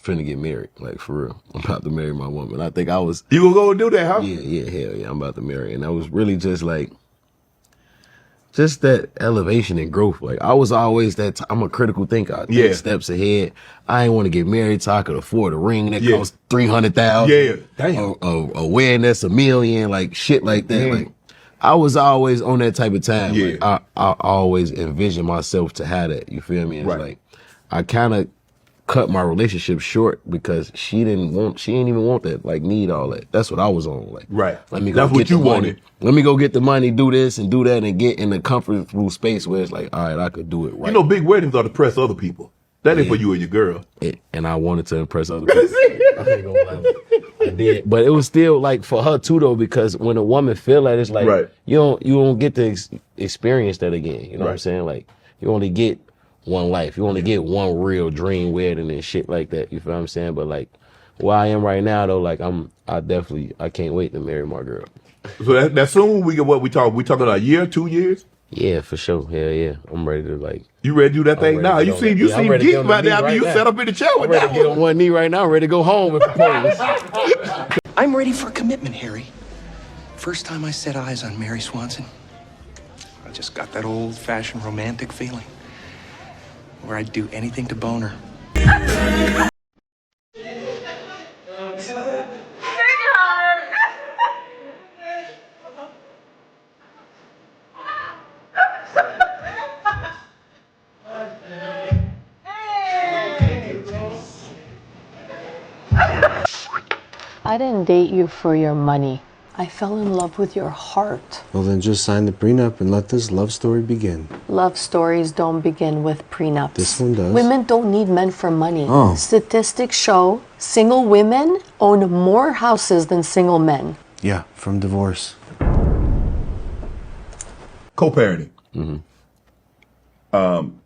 finna get married, like for real. I'm about to marry my woman. I think I was. You gonna go and do that, huh? Yeah, hell yeah. I'm about to marry, and I was really just like, just that elevation and growth. Like I was always that. I'm a critical thinker. I think steps ahead. I ain't want to get married till I could afford a ring that costs $300,000. Yeah, damn. A wedding that's $1 million, like shit like that. Like I was always on that type of time. Yeah. Like, I always envisioned myself to have that. You feel me? It's like I kind of cut my relationship short because she didn't even want that, like need all that. That's what I was on. Like, let me go That's get what you the money. wanted. Let me go get the money, do this and do that, and get in the comfortable space where it's like, all right, I could do it right. You know, big weddings are to impress other people. That ain't for you and your girl. And I wanted to impress other people. I ain't gonna lie. I did, but it was still like for her too though, because when a woman feel that, it's like you don't get to experience that again. You know what I'm saying? Like you only get one life. You only get one real dream wedding and shit like that. You feel what I'm saying? But like where I am right now though, like I can't wait to marry my girl. So that's soon we get what we talking about a year, 2 years? Yeah, for sure. Hell yeah. I'm ready to like. You ready to do that thing now? You seem geek right now. I mean, you set up in the chair with that one. I'm ready to get on one knee right now. I'm ready to go home and propose. I'm ready for commitment, Harry. First time I set eyes on Mary Swanson, I just got that old-fashioned romantic feeling where I'd do anything to bone her. I didn't date you for your money. I fell in love with your heart. Well, then just sign the prenup and let this love story begin. Love stories don't begin with prenups. This one does. Women don't need men for money. Oh. Statistics show single women own more houses than single men. Yeah, from divorce. Co-parenting.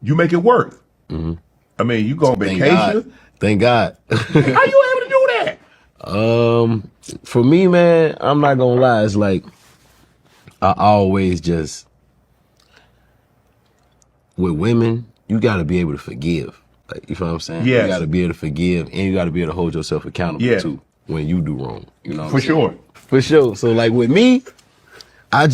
You make it work. I mean, you go on vacation. Thank God. How you able to do that? For me, man, I'm not gonna lie. It's like I always just with women, you got to be able to forgive. Like, you know what I'm saying? Yes. You got to be able to forgive, and you got to be able to hold yourself accountable too when you do wrong. You know, for sure. For sure. So like with me, I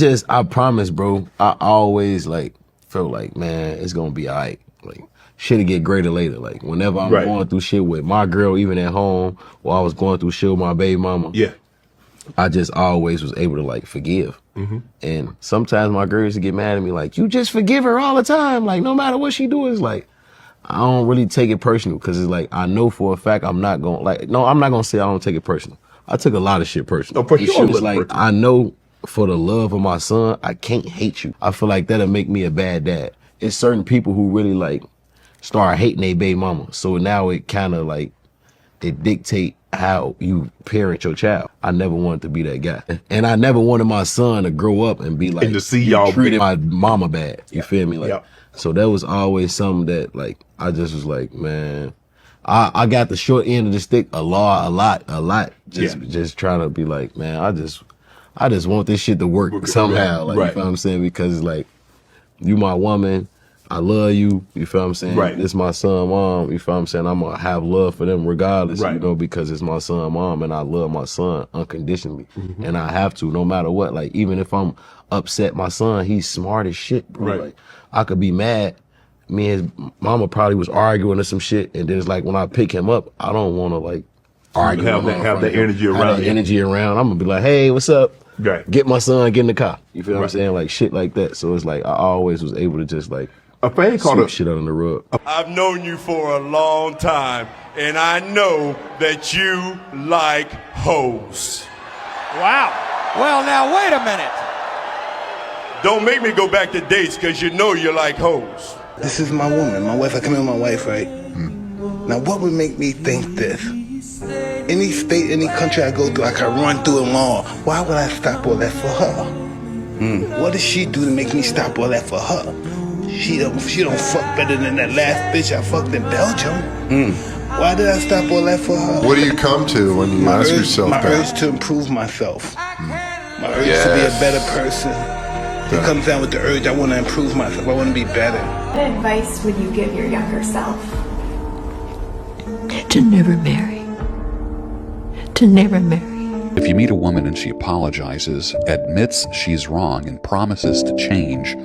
promise, bro. I always like felt like, man, it's gonna be all right. Like. Shit'll get greater later. Like whenever I'm going through shit with my girl, even at home, or I was going through shit with my baby mama. Yeah. I just always was able to like forgive. And sometimes my girl used to get mad at me like, you just forgive her all the time. Like no matter what she do, it's like, I don't really take it personal because it's like, I know for a fact I'm not going to say I don't take it personal. I took a lot of shit personal. Oh, for sure. It's like, I know for the love of my son, I can't hate you. I feel like that'll make me a bad dad. It's certain people who really like, start hating their baby mama. So now it kind of like, it dictate how you parent your child. I never wanted to be that guy. And I never wanted my son to grow up and be like, and to see y'all treated my mama bad. You feel me? Like, so that was always something that like, I just was like, man, I got the short end of the stick a lot. Just trying to be like, man, I just want this shit to work somehow. Like, you feel what I'm saying? Because like, you my woman. I love you, you feel what I'm saying? This is my son, mom, you feel what I'm saying? I'm gonna have love for them regardless, you know, because it's my son, mom, and I love my son unconditionally. And I have to, no matter what. Like, even if I'm upset, my son, he's smart as shit, bro. Like, I could be mad. Me and his mama probably was arguing or some shit, and then it's like, when I pick him up, I don't wanna, like, argue. Have that energy around. I'm gonna be like, hey, what's up? Get my son, get in the car. You feel what I'm saying? Like, shit like that. So it's like, I always was able to just, like, a fan called shit under the rug. I've known you for a long time, and I know that you like hoes. Wow. Well, now, wait a minute. Don't make me go back to dates, because you know you like hoes. This is my woman, my wife. I come in with my wife, right? Now, what would make me think this? Any state, any country I go through, I can run through them all. Why would I stop all that for her? What does she do to make me stop all that for her? She don't fuck better than that last bitch I fucked in Belgium. Why did I stop all that for her? What do you come to when you ask yourself that? My urge to improve myself. My urge to be a better person. It comes down with the urge, I want to improve myself. I want to be better. What advice would you give your younger self? Get to never marry. To never marry. If you meet a woman and she apologizes, admits she's wrong, and promises to change,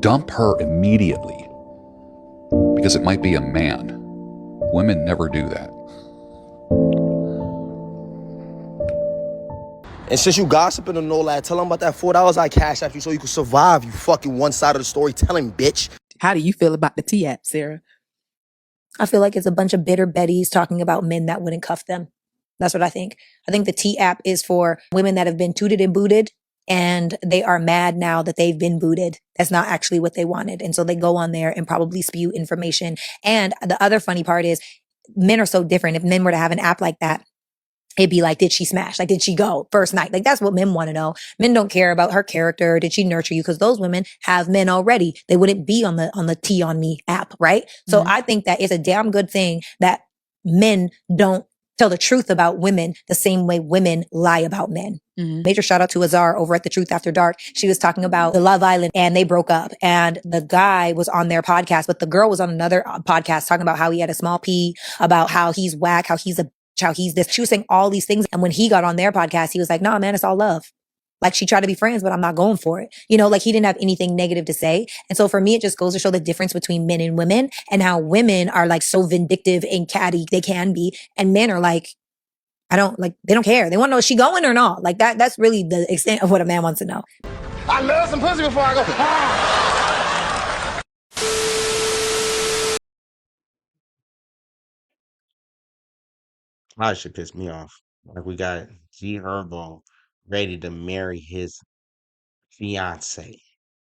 dump her immediately, because it might be a man. Women never do that. And since you gossiping and all that, tell him about that $4 I cashed after you so you could survive, you fucking one side of the story telling bitch. How do you feel about the T-app, Sarah? I feel like it's a bunch of bitter Bettys talking about men that wouldn't cuff them. That's what I think. I think the T-app is for women that have been tooted and booted, and they are mad now that they've been booted. That's not actually what they wanted. And so they go on there and probably spew information. And the other funny part is men are so different. If men were to have an app like that, it'd be like, did she smash? Like, did she go first night? Like, that's what men want to know. Men don't care about her character. Did she nurture you? Because those women have men already. They wouldn't be on the T on Me app, right? So I think that it's a damn good thing that men don't tell the truth about women the same way women lie about men. Major shout out to Azar over at The Truth After Dark. She was talking about the Love Island and they broke up, and the guy was on their podcast, but the girl was on another podcast talking about how he had a small P, about how he's whack, how he's this. She was saying all these things. And when he got on their podcast, he was like, nah, man, it's all love. Like, she tried to be friends, but I'm not going for it. You know, like, he didn't have anything negative to say. And so for me, it just goes to show the difference between men and women, and how women are like so vindictive and catty they can be. And men are like, they don't care. They want to know, is she going or not? Like, that's really the extent of what a man wants to know. I love some pussy before I go. That should piss me off. Like, we got Herbo ready to marry his fiance.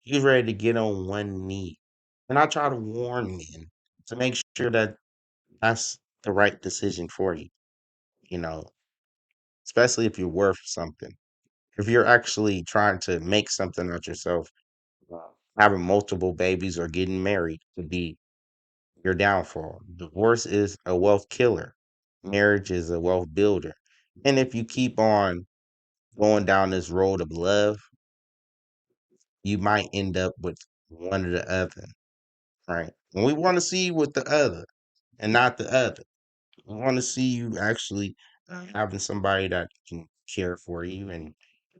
He's ready to get on one knee. And I try to warn men to make sure that that's the right decision for you, you know, especially if you're worth something. If you're actually trying to make something of yourself, uh, having multiple babies or getting married could be your downfall. Divorce is a wealth killer. Marriage is a wealth builder. And if you keep on going down this road of love, you might end up with one or the other, right? And we want to see you with the other and not the other. We want to see you actually having somebody that can care for you and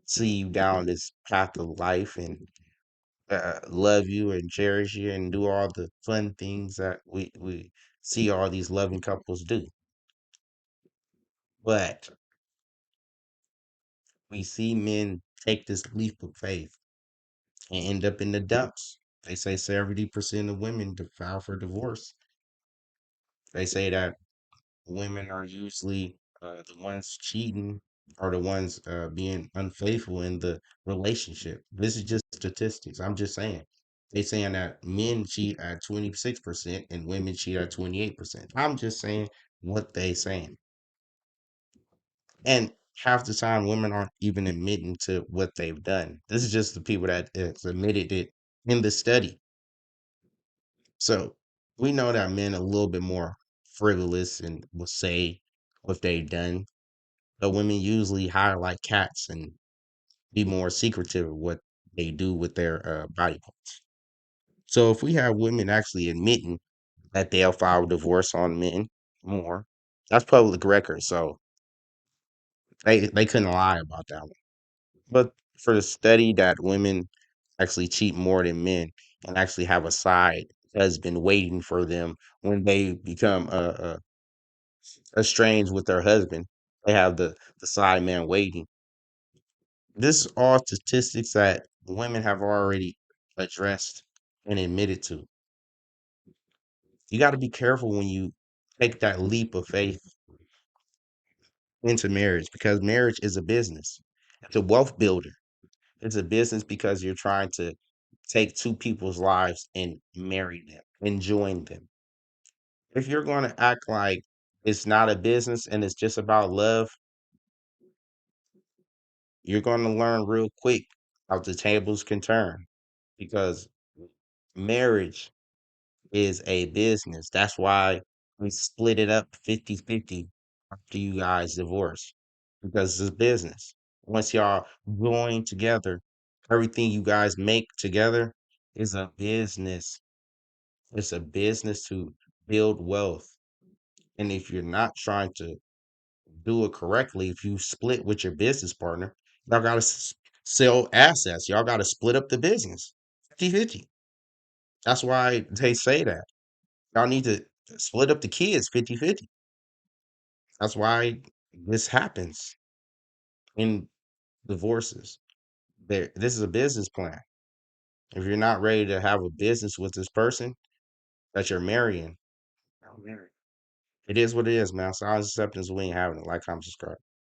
see you down this path of life and love you and cherish you and do all the fun things that we see all these loving couples do. But we see men take this leap of faith and end up in the dumps. They say 70% of women file for divorce. They say that women are usually the ones cheating or the ones being unfaithful in the relationship. This is just statistics. I'm just saying. They saying that men cheat at 26% and women cheat at 28%. I'm just saying what they saying. And half the time, women aren't even admitting to what they've done. This is just the people that admitted it in the study. So we know that men are a little bit more frivolous and will say what they've done, but women usually hide like cats and be more secretive of what they do with their body parts. So if we have women actually admitting that they'll file divorce on men more, that's public record. So they couldn't lie about that one. But for the study that women actually cheat more than men and actually have a side husband waiting for them when they become estranged with their husband, they have the side man waiting. This is all statistics that women have already addressed and admitted to. You got to be careful when you take that leap of faith into marriage, because marriage is a business. It's a wealth builder. It's a business because you're trying to take two people's lives and marry them and join them. If you're going to act like it's not a business and it's just about love, you're going to learn real quick how the tables can turn, because marriage is a business. That's why we split it up 50-50 after you guys divorce, because it's a business. Once y'all join together, everything you guys make together is a business. It's a business to build wealth. And if you're not trying to do it correctly, if you split with your business partner, y'all got to sell assets. Y'all got to split up the business 50-50. That's why they say that. Y'all need to split up the kids 50-50. That's why this happens in divorces. This is a business plan. If you're not ready to have a business with this person that you're marrying, don't marry. It is what it is, man. Silence acceptance, we ain't having it. Like, comment, subscribe.